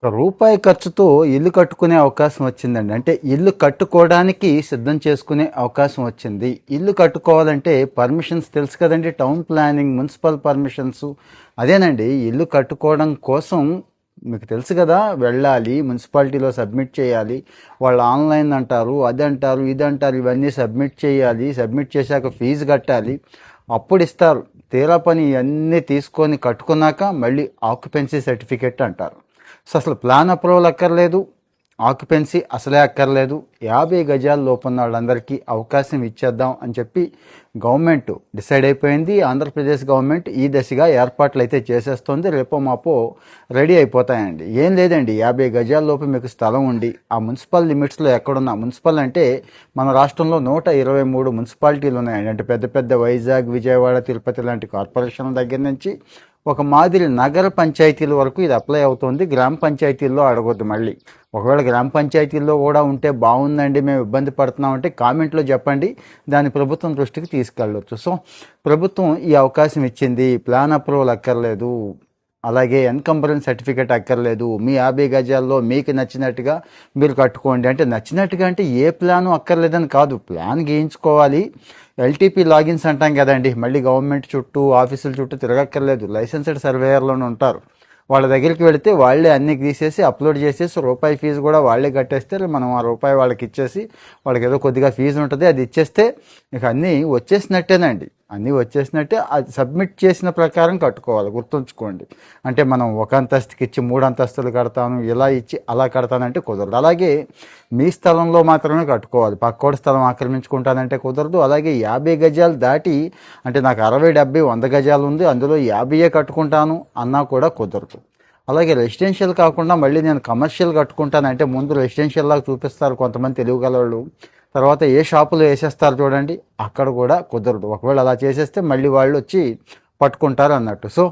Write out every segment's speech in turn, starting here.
రూపాయి ఖర్చుతో ఇల్లు కట్టుకునే అవకాశం వచ్చిందండి. అంటే ఇల్లు కట్టుకోవడానికి సిద్ధం చేసుకునే అవకాశం వచ్చింది. ఇల్లు కట్టుకోవాలంటే పర్మిషన్స్ తెలుసు కదండీ! టౌన్ ప్లానింగ్, మున్సిపల్ పర్మిషన్స్ అదేనండి. ఇల్లు కట్టుకోవడం కోసం మీకు తెలుసు కదా! వెళ్ళాలి, మున్సిపాలిటీలో సబ్మిట్ చేయాలి. వాళ్ళు ఆన్‌లైన్ అంటారు, అదంటారు, ఇదంటారు. ఇవన్నీ సబ్మిట్ చేయాలి. సబ్మిట్ చేశాక ఫీజు కట్టాలి. అప్పుడిస్తారు. తీరా పని ఇయన్నీ తీసుకొని కట్టుకున్నాక మళ్ళీ ఆక్యుపెన్సీ సర్టిఫికేట్ అంటారు. సో అసలు ప్లాన్ అప్రూవల్ అక్కర్లేదు, ఆక్యుపెన్సీ అసలే అక్కర్లేదు. 50 గజాల లోపున్న వాళ్ళందరికీ అవకాశం ఇచ్చేద్దాం అని చెప్పి గవర్నమెంట్ డిసైడ్ అయిపోయింది. ఆంధ్రప్రదేశ్ గవర్నమెంట్ ఈ దశగా ఏర్పాట్లు అయితే చేసేస్తుంది. రేపో మాపో రెడీ అయిపోతాయండి. ఏం లేదండి, 50 గజాల లోపు మీకు స్థలం ఉండి ఆ మున్సిపల్ లిమిట్స్లో ఎక్కడున్నా, మున్సిపల్ అంటే మన రాష్ట్రంలో 123 మున్సిపాలిటీలు ఉన్నాయండి. అంటే పెద్ద పెద్ద వైజాగ్, విజయవాడ, తిరుపతి లాంటి కార్పొరేషన్ల దగ్గర నుంచి ఒక మాదిరి నగర పంచాయతీల వరకు ఇది అప్లై అవుతుంది. గ్రామ పంచాయతీల్లో అడగొద్దు మళ్ళీ. ఒకవేళ గ్రామ పంచాయతీల్లో కూడా ఉంటే బాగుందండి, మేము ఇబ్బంది పడుతున్నామంటే కామెంట్లో చెప్పండి, దాన్ని ప్రభుత్వం దృష్టికి తీసుకెళ్ళవచ్చు. సో ప్రభుత్వం ఈ అవకాశం ఇచ్చింది. ప్లాన్ అప్రూవల్ అక్కర్లేదు, అలాగే ఎన్కంబరెన్స్ సర్టిఫికేట్ అక్కర్లేదు. మీ 50 గజాల్లో మీకు నచ్చినట్టుగా మీరు కట్టుకోండి. అంటే నచ్చినట్టుగా అంటే ఏ ప్లాను అక్కర్లేదని కాదు, ప్లాన్ గీయించుకోవాలి. ఎల్టీపీ లాగిన్స్ అంటాం కదండి, మళ్ళీ గవర్నమెంట్ చుట్టూ ఆఫీసుల చుట్టూ తిరగక్కర్లేదు. లైసెన్స్డ్ సర్వేయర్లోనే ఉంటారు. వాళ్ళ దగ్గరికి వెళితే వాళ్ళే అన్నీ తీసేసి అప్లోడ్ చేసేసి రూపాయి ఫీజు కూడా వాళ్ళే కట్టేస్తే మనం ఆ రూపాయి వాళ్ళకి ఇచ్చేసి వాళ్ళకి ఏదో కొద్దిగా ఫీజు ఉంటుంది, అది ఇచ్చేస్తే ఇక అన్నీ వచ్చేసినట్టేనండి. అన్నీ వచ్చేసినట్టే. అది సబ్మిట్ చేసిన ప్రకారం కట్టుకోవాలి, గుర్తుంచుకోండి. అంటే మనం ఒక అంతస్తుకి ఇచ్చి 3 అంతస్తులు కడతాను, ఇలా ఇచ్చి అలా కడతానంటే కుదరదు. అలాగే మీ స్థలంలో మాత్రమే కట్టుకోవాలి. పక్కోడి స్థలం ఆక్రమించుకుంటానంటే కుదరదు. అలాగే 50 గజాలు దాటి అంటే నాకు 60, 70, 100 గజాలు ఉంది, అందులో 50 కట్టుకుంటాను అన్నా కూడా కుదరదు. అలాగే రెసిడెన్షియల్ కాకుండా మళ్ళీ నేను కమర్షియల్ కట్టుకుంటానంటే ముందు రెసిడెన్షియల్ లాగా చూపిస్తారు కొంతమంది తెలియగలవాళ్ళు, తర్వాత ఏ షాపులో వేసేస్తారు చూడండి, అక్కడ కూడా కుదరదు. ఒకవేళ అలా చేసేస్తే మళ్ళీ వాళ్ళు వచ్చి పట్టుకుంటారు అన్నట్టు. సో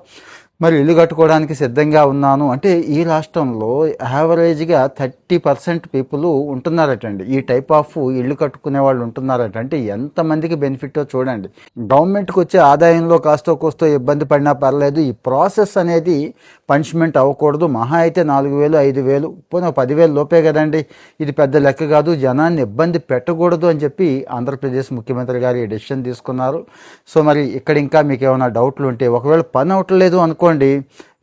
మరి ఇల్లు కట్టుకోవడానికి సిద్ధంగా ఉన్నాను అంటే ఈ రాష్ట్రంలో యావరేజ్గా 30% పీపుల్ ఉంటున్నారటండి. ఈ టైప్ ఆఫ్ ఇల్లు కట్టుకునే వాళ్ళు ఉంటున్నారట. అంటే ఎంతమందికి బెనిఫిటో చూడండి. గవర్నమెంట్కి వచ్చే ఆదాయంలో కాస్తో కోస్తో ఇబ్బంది పడినా పర్లేదు, ఈ ప్రాసెస్ అనేది పనిష్మెంట్ అవ్వకూడదు. మహా అయితే 4,000, 5,000, పోనీ 10,000 లోపే కదండి, ఇది పెద్ద లెక్క కాదు. జనాన్ని ఇబ్బంది పెట్టకూడదు అని చెప్పి ఆంధ్రప్రదేశ్ ముఖ్యమంత్రి గారు ఈ డెసిషన్ తీసుకున్నారు. సో మరి ఇక్కడ ఇంకా మీకు ఏమైనా డౌట్లు ఉంటే, ఒకవేళ పని అవ్వట్లేదు అనుకోండి,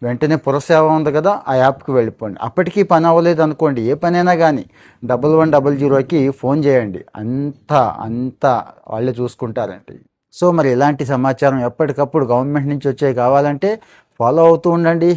వెంటనే పురసేవ ఉంది కదా, ఆ యాప్కి వెళ్ళిపోండి. అప్పటికీ పని అవ్వలేదు అనుకోండి, ఏ పనైనా కానీ 1100కి ఫోన్ చేయండి. అంతా వాళ్ళే చూసుకుంటారండి. సో మరి ఇలాంటి సమాచారం ఎప్పటికప్పుడు గవర్నమెంట్ నుంచి వచ్చే కావాలంటే ఫాలో అవుతూ ఉండండి.